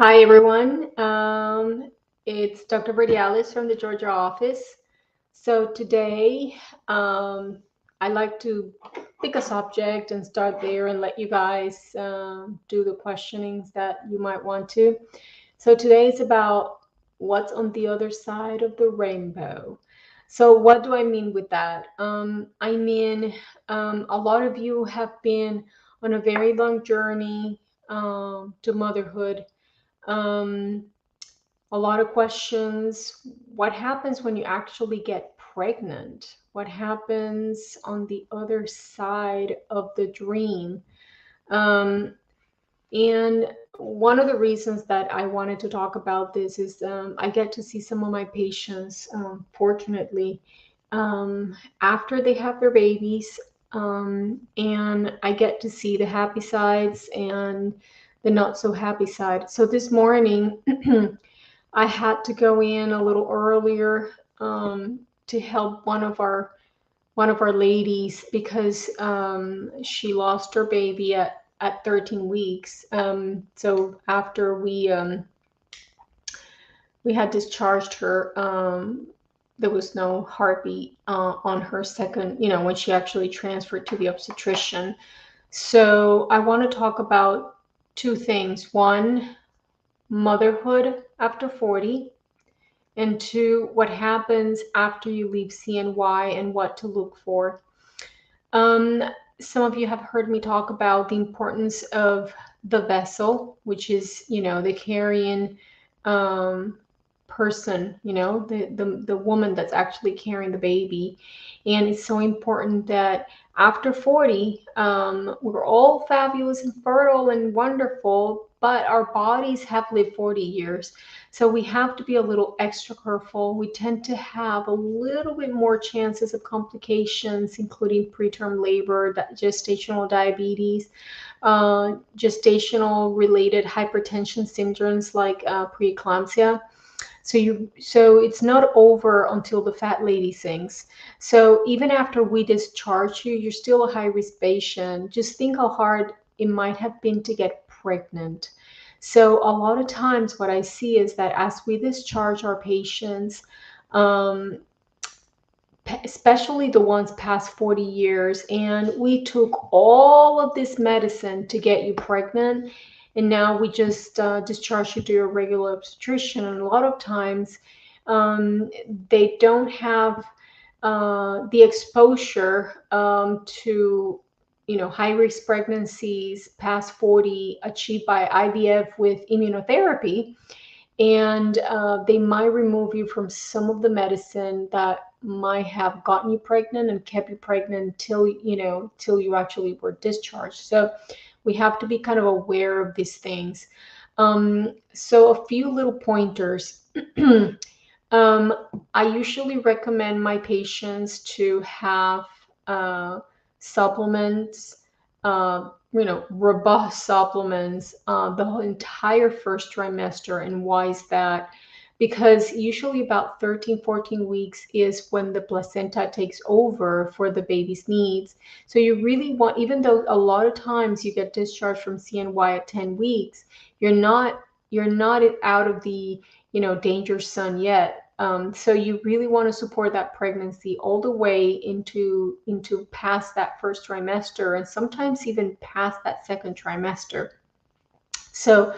Hi, everyone. It's Dr. Verdialis from the Georgia office. So today, I like to pick a subject and start there and let you guys do the questionings that you might want to. So today is about what's on the other side of the rainbow. So what do I mean with that? I mean, a lot of you have been on a very long journey to motherhood, um, a lot of questions. What happens when you actually get pregnant? What happens on the other side of the dream? Um, and one of the reasons that I wanted to talk about this is I get to see some of my patients, fortunately, after they have their babies, and I get to see the happy sides and the not so happy side. So this morning, I had to go in a little earlier to help one of our ladies because she lost her baby at 13 weeks. So after we had discharged her, there was no heartbeat on her second, when she actually transferred to the obstetrician. So I want to talk about two things. One, motherhood after 40, and two, what happens after you leave CNY and what to look for. Um, some of you have heard me talk about the importance of the vessel, which is, the carrying um, person, the woman that's actually carrying the baby. And it's so important that after 40, we're all fabulous and fertile and wonderful, but our bodies have lived 40 years. So we have to be a little extra careful. We tend to have a little bit more chances of complications, including preterm labor, gestational diabetes, gestational related hypertension syndromes like preeclampsia. So it's not over until the fat lady sings. So even after we discharge you, you're still a high risk patient. Just think how hard it might have been to get pregnant. So a lot of times what I see is that as we discharge our patients, um, especially the ones past 40 years, and we took all of this medicine to get you pregnant, and now we just discharge you to your regular obstetrician. And a lot of times they don't have the exposure to high risk pregnancies past 40 achieved by IVF with immunotherapy, and they might remove you from some of the medicine that might have gotten you pregnant and kept you pregnant till you actually were discharged. So we have to be kind of aware of these things. So a few little pointers. um, I usually recommend my patients to have uh, supplements, robust supplements, the whole entire first trimester. And why is that? Because usually about 13, 14 weeks is when the placenta takes over for the baby's needs. So you really want, even though a lot of times you get discharged from CNY at 10 weeks, you're not out of the danger zone yet. So you really want to support that pregnancy all the way into past that first trimester, and sometimes even past that second trimester. So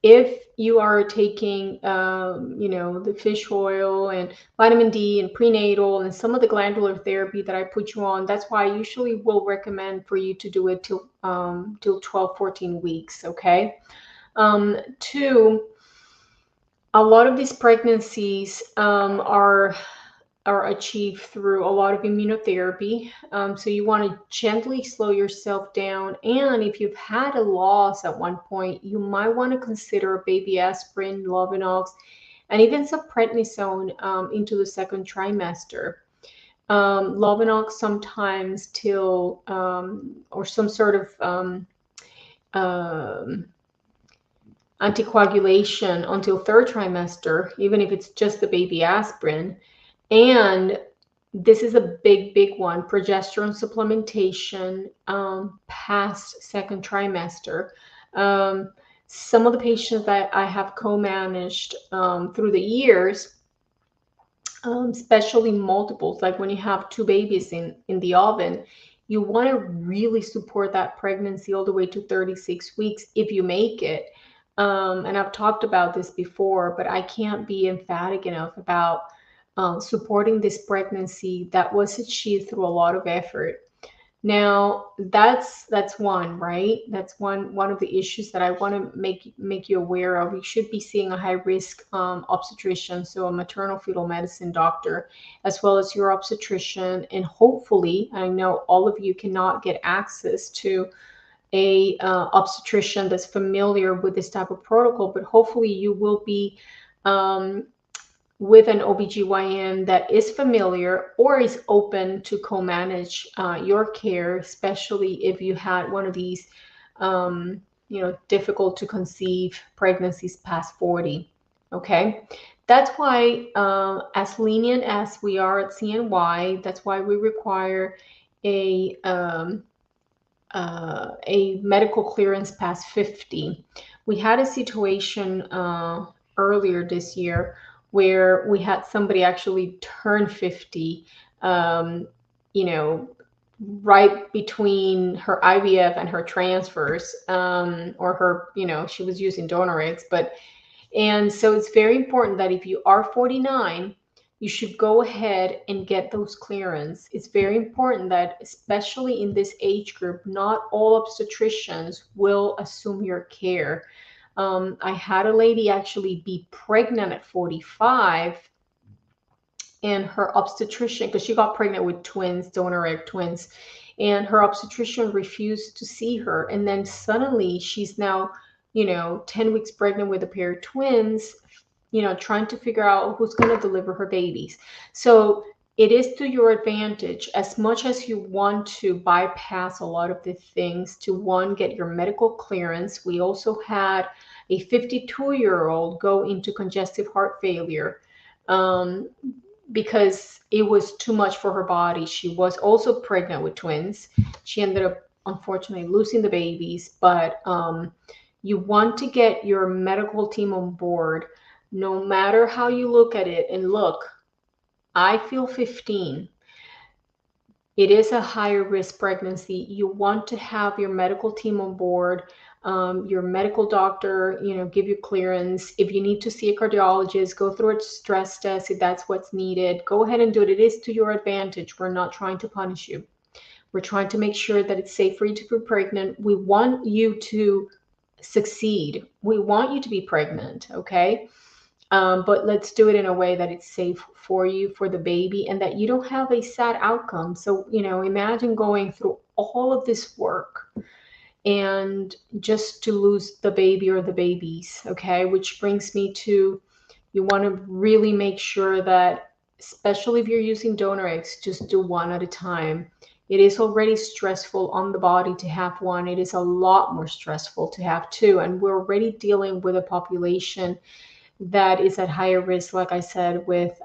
if you are taking, the fish oil and vitamin D and prenatal and some of the glandular therapy that I put you on, that's why I usually will recommend for you to do it till 12, 14 weeks. Okay. Two, a lot of these pregnancies are achieved through a lot of immunotherapy. So you want to gently slow yourself down. And if you've had a loss at one point, you might want to consider baby aspirin, Lovenox, and even some prednisone into the second trimester. Lovenox sometimes till or some sort of um, anticoagulation until third trimester, even if it's just the baby aspirin. And this is a big, big one, progesterone supplementation past second trimester. Um, Some of the patients that I have co-managed through the years, especially multiples, like when you have two babies in the oven, you want to really support that pregnancy all the way to 36 weeks if you make it. And I've talked about this before, but I can't be emphatic enough about supporting this pregnancy that was achieved through a lot of effort. Now, that's one, right? That's one of the issues that I want to make you aware of. You should be seeing a high risk obstetrician, so a maternal fetal medicine doctor, as well as your obstetrician. And hopefully, I know all of you cannot get access to a obstetrician that's familiar with this type of protocol, but hopefully you will be um, with an OBGYN that is familiar or is open to co-manage your care, especially if you had one of these, difficult to conceive pregnancies past 40. Okay. That's why, as lenient as we are at CNY, that's why we require a um, a medical clearance past 50. We had a situation earlier this year where we had somebody actually turn 50, um, you know, right between her IVF and her transfers, or her, she was using donor eggs, but and so it's very important that if you are 49, you should go ahead and get those clearance. It's very important that, especially in this age group, not all obstetricians will assume your care. I had a lady actually be pregnant at 45, and her obstetrician, because she got pregnant with twins, donor egg twins, and her obstetrician refused to see her. And then suddenly she's now, 10 weeks pregnant with a pair of twins, trying to figure out who's going to deliver her babies. So it is to your advantage, as much as you want to bypass a lot of the things, to one, get your medical clearance. We also had a 52-year-old go into congestive heart failure. Um, because it was too much for her body. She was also pregnant with twins. She ended up unfortunately losing the babies, but you want to get your medical team on board no matter how you look at it. And look, I feel 15. It is a higher risk pregnancy. You want to have your medical team on board, your medical doctor, give you clearance. If you need to see a cardiologist, go through a stress test if that's what's needed. Go ahead and do it. It is to your advantage. We're not trying to punish you. We're trying to make sure that it's safe for you to be pregnant. We want you to succeed. We want you to be pregnant, okay? But let's do it in a way that it's safe for you, for the baby, and that you don't have a sad outcome. So, imagine going through all of this work and just to lose the baby or the babies, okay? Which brings me to, you want to really make sure that, especially if you're using donor eggs, just do one at a time. It is already stressful on the body to have one. It is a lot more stressful to have two. And we're already dealing with a population that is at higher risk, like I said, with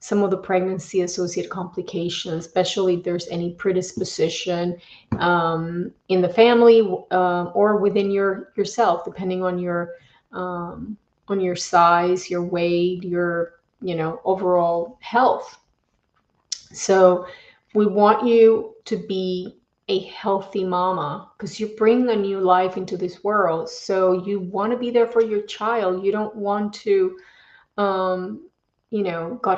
some of the pregnancy associated complications, especially if there's any predisposition in the family, or within yourself, depending on your size, your weight, your overall health. So we want you to be a healthy mama, because you bring a new life into this world. So you want to be there for your child. You don't want to, God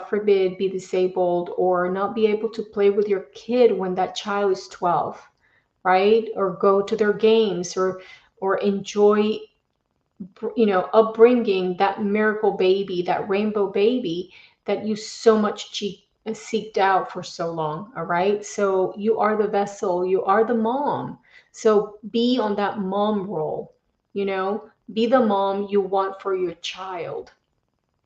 forbid, be disabled or not be able to play with your kid when that child is 12, right? Or go to their games, or enjoy, upbringing that miracle baby, that rainbow baby that you so much seeked out for so long. All right. So you are the vessel, you are the mom. So be on that mom role, be the mom you want for your child.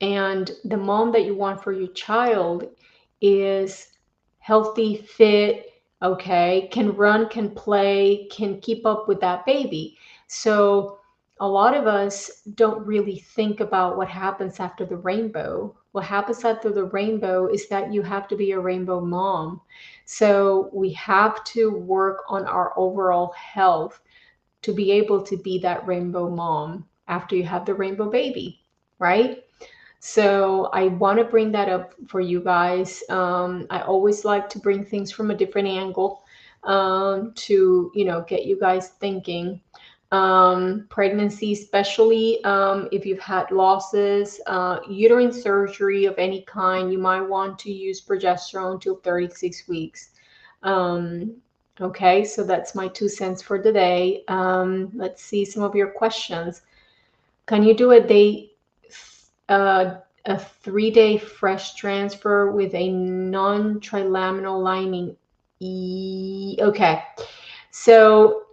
And the mom that you want for your child is healthy, fit, okay, can run, can play, can keep up with that baby. So a lot of us don't really think about what happens after the rainbow. What happens after the rainbow is that you have to be a rainbow mom. So we have to work on our overall health to be able to be that rainbow mom after you have the rainbow baby, right? So I want to bring that up for you guys. I always like to bring things from a different angle, to get you guys thinking. Pregnancy, especially if you've had losses, uterine surgery of any kind, you might want to use progesterone till 36 weeks. Um, okay, so that's my 2 cents for today. Let's see some of your questions. Can you do uh, a 3-day fresh transfer with a non-trilaminar lining? Okay, so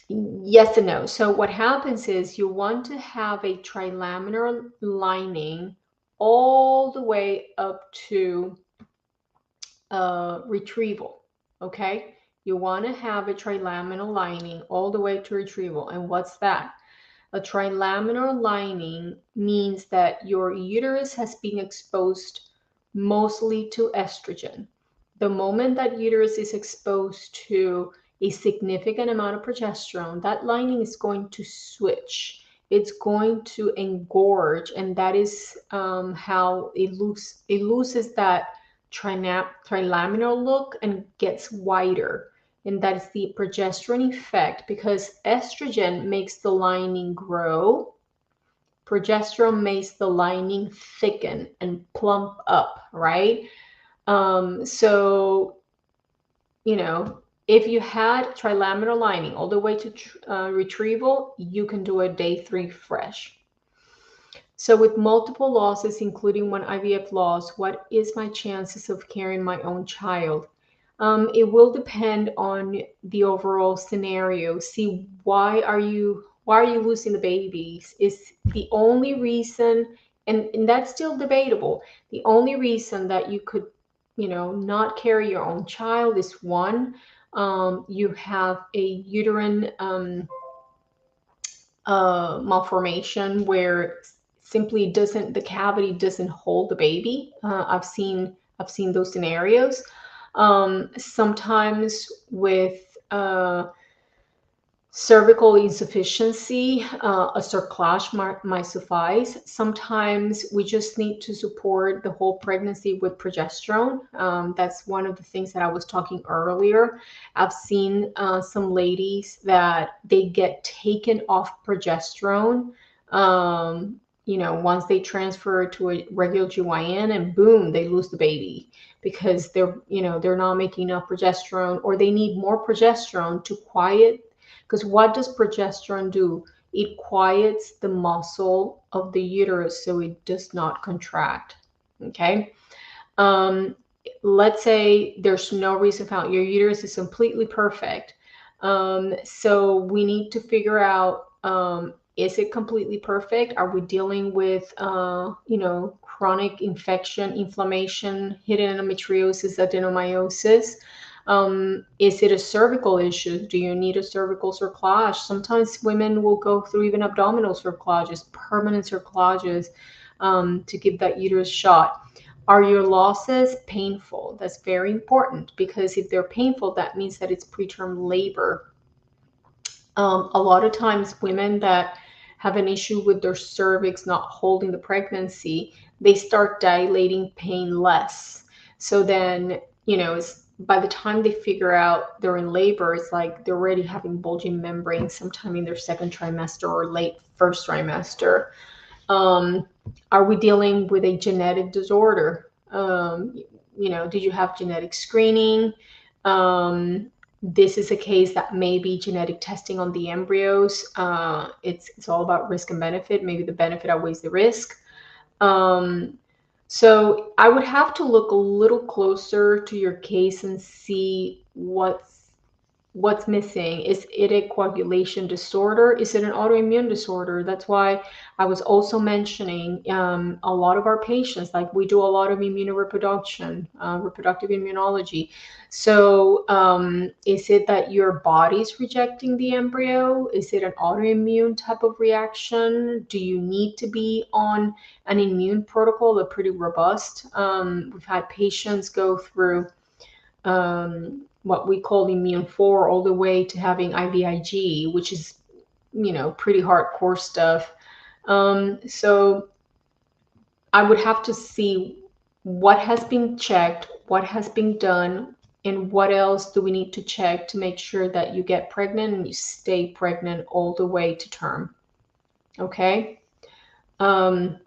yes and no. So what happens is you want to have a trilaminar lining all the way up to retrieval. Okay, you want to have a trilaminar lining all the way to retrieval. And what's that? A trilaminar lining means that your uterus has been exposed mostly to estrogen. The moment that uterus is exposed to a significant amount of progesterone, that lining is going to switch. It's going to engorge, and that is how it loses that trilaminar look and gets wider. And that's the progesterone effect, because estrogen makes the lining grow. Progesterone makes the lining thicken and plump up, right? So, if you had trilaminar lining all the way to retrieval, you can do a day 3 fresh. So with multiple losses, including one IVF loss, what is my chances of carrying my own child? It will depend on the overall scenario. See, why are you losing the babies? Is the only reason, and that's still debatable. The only reason that you could, not carry your own child is one, you have a uterine malformation where simply doesn't the cavity doesn't hold the baby. I've seen those scenarios. Sometimes with cervical insufficiency, a cerclage might suffice. Sometimes we just need to support the whole pregnancy with progesterone. That's one of the things that I was talking earlier. I've seen some ladies that they get taken off progesterone. Once they transfer to a regular GYN, and boom, they lose the baby because they're not making enough progesterone, or they need more progesterone to quiet. Because what does progesterone do? It quiets the muscle of the uterus so it does not contract. Okay. Um, let's say there's no reason found. Your uterus is completely perfect. So we need to figure out, is it completely perfect? Are we dealing with, chronic infection, inflammation, hidden endometriosis, adenomyosis? Is it a cervical issue? Do you need a cervical cerclage? Sometimes women will go through even abdominal cerclages, permanent cerclages, to give that uterus shot. Are your losses painful? That's very important, because if they're painful, that means that it's preterm labor. A lot of times women that have an issue with their cervix not holding the pregnancy, they start dilating pain less. So then, by the time they figure out they're in labor, it's like they're already having bulging membranes sometime in their second trimester or late first trimester. Um, are we dealing with a genetic disorder? Did you have genetic screening? This is a case that may be genetic testing on the embryos. It's all about risk and benefit. Maybe the benefit outweighs the risk. So I would have to look a little closer to your case and see what's missing. Is it a coagulation disorder? Is it an autoimmune disorder? That's why I was also mentioning, a lot of our patients, like we do a lot of immunoreproduction, reproductive immunology. So is it that your body's rejecting the embryo? Is it an autoimmune type of reaction? Do you need to be on an immune protocol? They're pretty robust. We've had patients go through what we call immune 4 all the way to having IVIG, which is, pretty hardcore stuff. So I would have to see what has been checked, what has been done, and what else do we need to check to make sure that you get pregnant and you stay pregnant all the way to term. Okay? Um,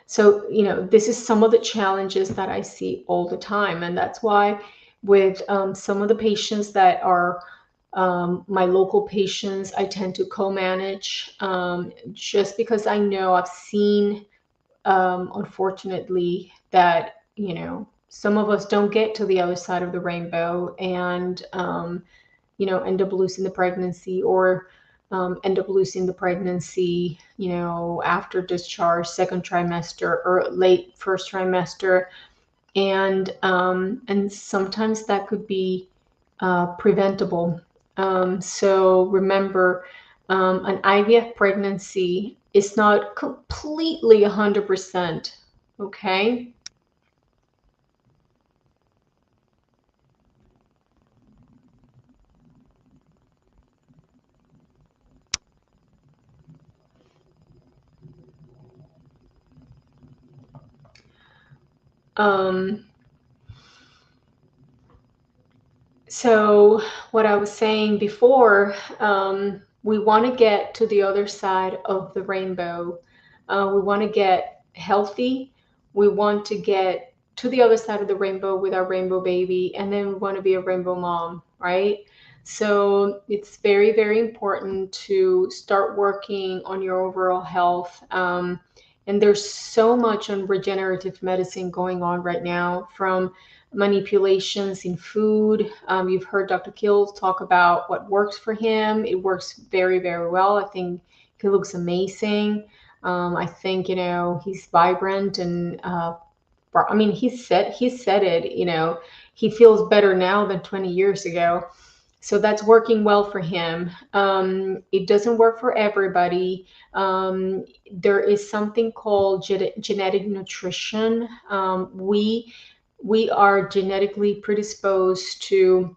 so, this is some of the challenges that I see all the time. And that's why with some of the patients that are my local patients, I tend to co-manage, just because I know I've seen, unfortunately, that, some of us don't get to the other side of the rainbow and, end up losing the pregnancy, or end up losing the pregnancy, after discharge, second trimester or late first trimester. And sometimes that could be preventable. So remember, an IVF pregnancy is not completely 100%. Okay. Um, So, what I was saying before, we want to get to the other side of the rainbow. We want to get healthy. We want to get to the other side of the rainbow with our rainbow baby, and then we want to be a rainbow mom, right? So, it's very, very important to start working on your overall health. And there's so much on regenerative medicine going on right now, from manipulations in food. You've heard Dr. Kill talk about what works for him. It works very, very well. I think he looks amazing. I think, he's vibrant, and I mean, he said it, he feels better now than 20 years ago. So that's working well for him. It doesn't work for everybody. There is something called genetic nutrition. We are genetically predisposed to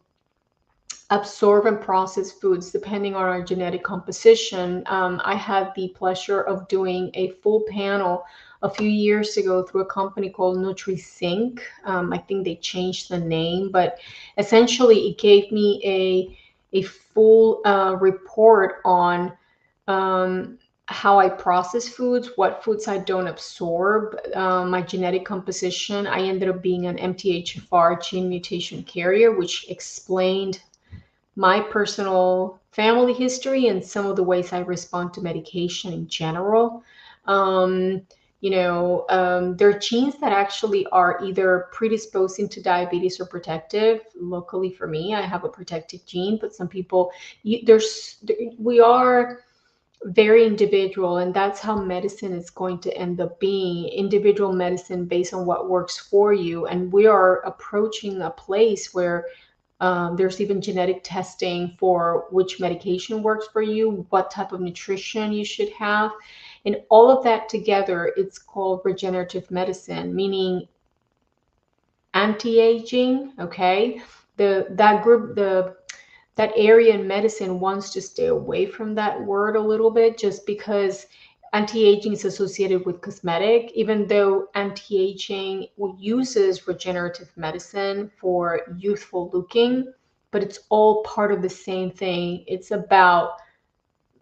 absorb and process foods depending on our genetic composition. I had the pleasure of doing a full panel a few years ago through a company called NutriSync. I think they changed the name, but essentially it gave me a full report on how I process foods, what foods I don't absorb, my genetic composition. I ended up being an MTHFR gene mutation carrier, which explained my personal family history and some of the ways I respond to medication in general. There are genes that actually are either predisposing to diabetes or protective. Locally for me, I have a protective gene, but some people, we are very individual, and that's how medicine is going to end up being individual medicine based on what works for you. And we are approaching a place where there's even genetic testing for which medication works for you, what type of nutrition you should have. And all of that together, it's called regenerative medicine, meaning anti-aging. Okay. That area in medicine wants to stay away from that word a little bit, just because anti-aging is associated with cosmetic, even though anti-aging uses regenerative medicine for youthful looking, but it's all part of the same thing. It's about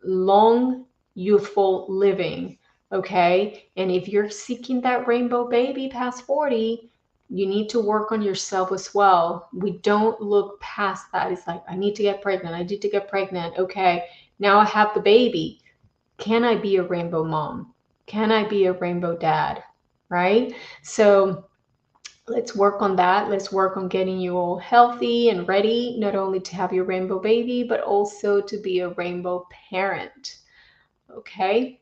long, youthful living. Okay. And if you're seeking that rainbow baby past 40, you need to work on yourself as well. We don't look past that. It's like, I need to get pregnant. I need to get pregnant. Okay. Now I have the baby. Can I be a rainbow mom? Can I be a rainbow dad? Right. So let's work on that. Let's work on getting you all healthy and ready, not only to have your rainbow baby, but also to be a rainbow parent. Okay.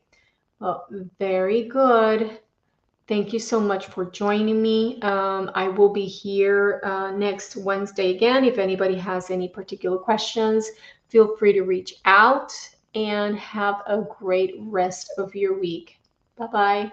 Well, very good. Thank you so much for joining me. I will be here next Wednesday again. If anybody has any particular questions, feel free to reach out, and have a great rest of your week. Bye-bye.